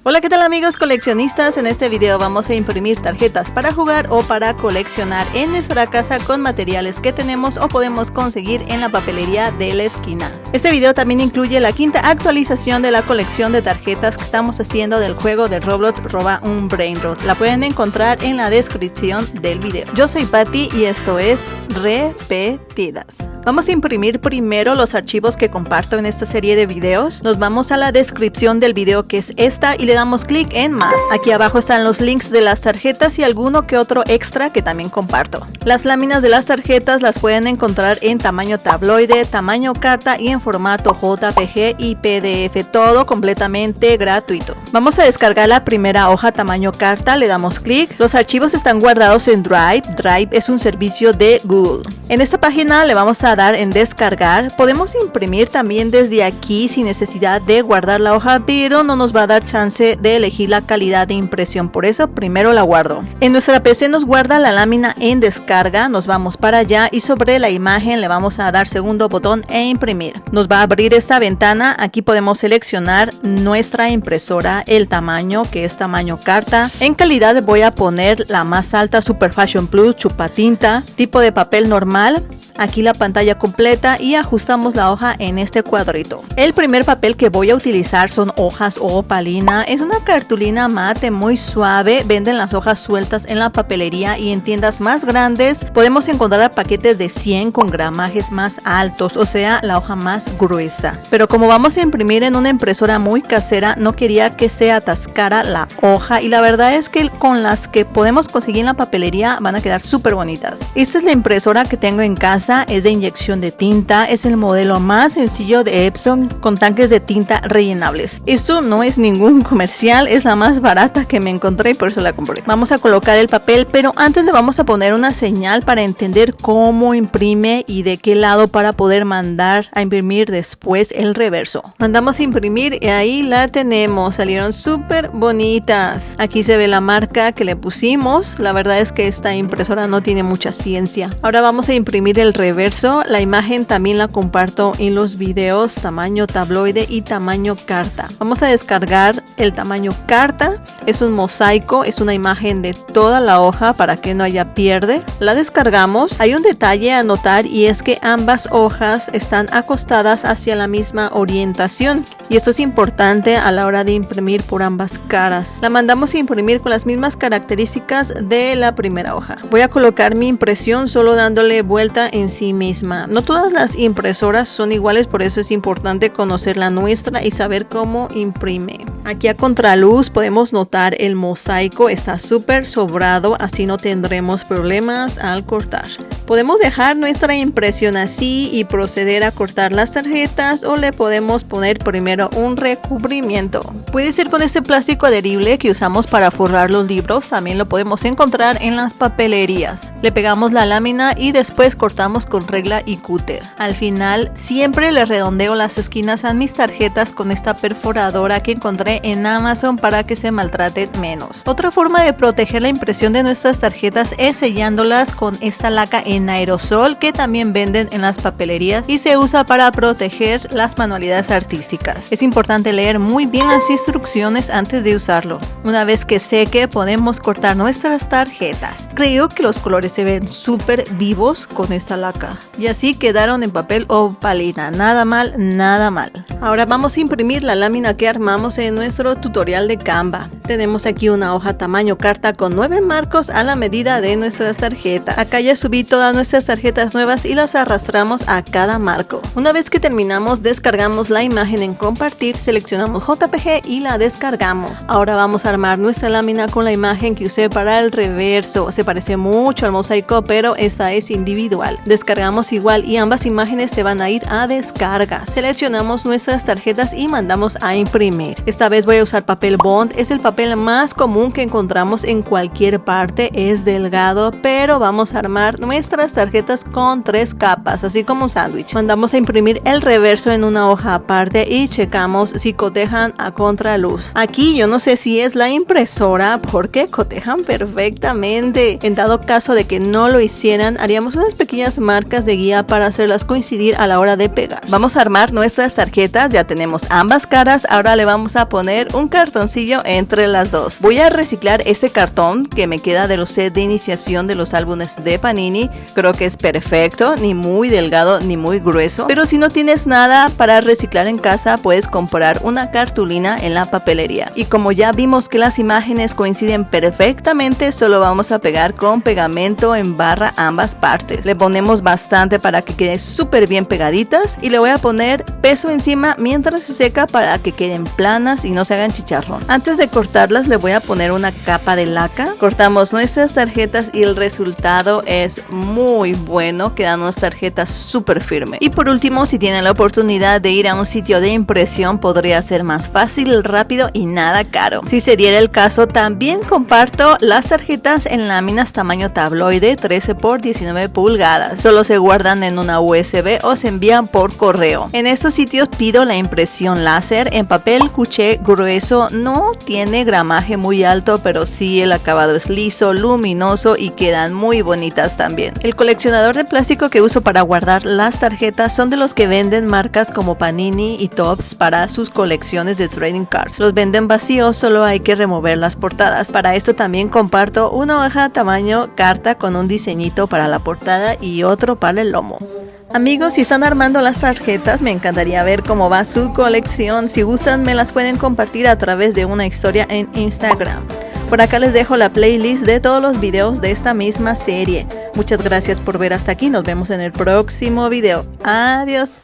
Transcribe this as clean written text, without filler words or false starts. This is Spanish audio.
Hola, ¿qué tal amigos coleccionistas? En este video vamos a imprimir tarjetas para jugar o para coleccionar en nuestra casa con materiales que tenemos o podemos conseguir en la papelería de la esquina. Este video también incluye la quinta actualización de la colección de tarjetas que estamos haciendo del juego de Roblox Roba un Brainrot. La pueden encontrar en la descripción del video. Yo soy Patty y esto es Repetidas. Vamos a imprimir primero los archivos que comparto en esta serie de videos. Nos vamos a la descripción del video, que es esta, y le damos clic en más. Aquí abajo están los links de las tarjetas y alguno que otro extra que también comparto. Las láminas de las tarjetas las pueden encontrar en tamaño tabloide, tamaño carta y en formato JPG y PDF, todo completamente gratuito. Vamos a descargar la primera hoja tamaño carta, le damos clic. Los archivos están guardados en Drive. Drive es un servicio de Google. En esta página le vamos a dar en descargar. Podemos imprimir también desde aquí sin necesidad de guardar la hoja, pero no nos va a dar chance de elegir la calidad de impresión, por eso primero la guardo. En nuestra PC nos guarda la lámina en descarga, nos vamos para allá y sobre la imagen le vamos a dar segundo botón e imprimir. Nos va a abrir esta ventana. Aquí podemos seleccionar nuestra impresora, el tamaño, que es tamaño carta. En calidad voy a poner la más alta, Super Fashion Plus, chupatinta, tipo de papel normal. Aquí la pantalla completa y ajustamos la hoja en este cuadrito. El primer papel que voy a utilizar son hojas o opalina. Es una cartulina mate muy suave. Venden las hojas sueltas en la papelería y en tiendas más grandes podemos encontrar paquetes de 100 con gramajes más altos, o sea, la hoja más gruesa. Pero como vamos a imprimir en una impresora muy casera, no quería que se atascara la hoja, y la verdad es que con las que podemos conseguir en la papelería van a quedar súper bonitas. Esta es la impresora que tengo en casa. Es de inyección de tinta, es el modelo más sencillo de Epson con tanques de tinta rellenables. Esto no es ningún comercial, es la más barata que me encontré y por eso la compré. Vamos a colocar el papel, pero antes le vamos a poner una señal para entender cómo imprime y de qué lado para poder mandar a imprimir después el reverso. Mandamos a imprimir y ahí la tenemos, salieron súper bonitas. Aquí se ve la marca que le pusimos. La verdad es que esta impresora no tiene mucha ciencia. Ahora vamos a imprimir el reverso. La imagen también la comparto en los videos, tamaño tabloide y tamaño carta. Vamos a descargar el tamaño carta. Es un mosaico, es una imagen de toda la hoja para que no haya pierde. La descargamos. Hay un detalle a notar, y es que ambas hojas están acostadas hacia la misma orientación, y esto es importante a la hora de imprimir por ambas caras. La mandamos a imprimir con las mismas características de la primera hoja. Voy a colocar mi impresión solo dándole vuelta en sí misma. No todas las impresoras son iguales, por eso es importante conocer la nuestra y saber cómo imprime. Aquí a contraluz podemos notar el mosaico, está súper sobrado, así no tendremos problemas al cortar. Podemos dejar nuestra impresión así y proceder a cortar las tarjetas, o le podemos poner primero un recubrimiento. Puede ser con este plástico adherible que usamos para forrar los libros, también lo podemos encontrar en las papelerías. Le pegamos la lámina y después cortamos con regla y cúter. Al final siempre le redondeo las esquinas a mis tarjetas con esta perforadora que encontré en Amazon para que se maltraten menos. Otra forma de proteger la impresión de nuestras tarjetas es sellándolas con esta laca en aerosol que también venden en las papelerías y se usa para proteger las manualidades artísticas. Es importante leer muy bien las instrucciones antes de usarlo. Una vez que seque podemos cortar nuestras tarjetas. Creo que los colores se ven súper vivos con esta laca, y así quedaron en papel opalina. Nada mal, nada mal. Ahora vamos a imprimir la lámina que armamos en nuestro tutorial de Canva. Tenemos aquí una hoja tamaño carta con 9 marcos a la medida de nuestras tarjetas. Acá ya subí todas nuestras tarjetas nuevas y las arrastramos a cada marco. Una vez que terminamos, descargamos la imagen en compartir, seleccionamos JPG y la descargamos. Ahora vamos a armar nuestra lámina con la imagen que usé para el reverso. Se parece mucho al mosaico, pero esta es individual. Descargamos igual y ambas imágenes se van a ir a descarga. Seleccionamos nuestras tarjetas y mandamos a imprimir. Esta vez voy a usar papel bond, es el papel papel más común que encontramos en cualquier parte, es delgado, pero vamos a armar nuestras tarjetas con 3 capas, así como un sándwich. Mandamos a imprimir el reverso en una hoja aparte y checamos si cotejan a contraluz. Aquí yo no sé si es la impresora porque cotejan perfectamente. En dado caso de que no lo hicieran, haríamos unas pequeñas marcas de guía para hacerlas coincidir a la hora de pegar. Vamos a armar nuestras tarjetas, ya tenemos ambas caras, ahora le vamos a poner un cartoncillo entre las dos. Voy a reciclar este cartón que me queda de los sets de iniciación de los álbumes de Panini. Creo que es perfecto, ni muy delgado ni muy grueso, pero si no tienes nada para reciclar en casa, puedes comprar una cartulina en la papelería. Y como ya vimos que las imágenes coinciden perfectamente, solo vamos a pegar con pegamento en barra ambas partes. Le ponemos bastante para que quede súper bien pegaditas y le voy a poner peso encima mientras se seca para que queden planas y no se hagan chicharrón. Antes de cortarlas le voy a poner una capa de laca. Cortamos nuestras tarjetas y el resultado es muy bueno, quedan unas tarjetas súper firmes. Y por último, si tienen la oportunidad de ir a un sitio de impresión, podría ser más fácil, rápido y nada caro. Si se diera el caso, también comparto las tarjetas en láminas tamaño tabloide 13 por 19 pulgadas. Solo se guardan en una USB o se envían por correo. En estos sitios pido la impresión láser en papel cuché grueso. No tiene gramaje muy alto, pero sí el acabado es liso, luminoso y quedan muy bonitas también. El coleccionador de plástico que uso para guardar las tarjetas son de los que venden marcas como Panini y Topps para sus colecciones de trading cards. Los venden vacíos, solo hay que remover las portadas. Para esto también comparto una hoja tamaño carta con un diseñito para la portada y otro para el lomo. Amigos, si están armando las tarjetas, me encantaría ver cómo va su colección. Si gustan, me las pueden compartir a través de una historia en Instagram. Por acá les dejo la playlist de todos los videos de esta misma serie. Muchas gracias por ver hasta aquí. Nos vemos en el próximo video. Adiós.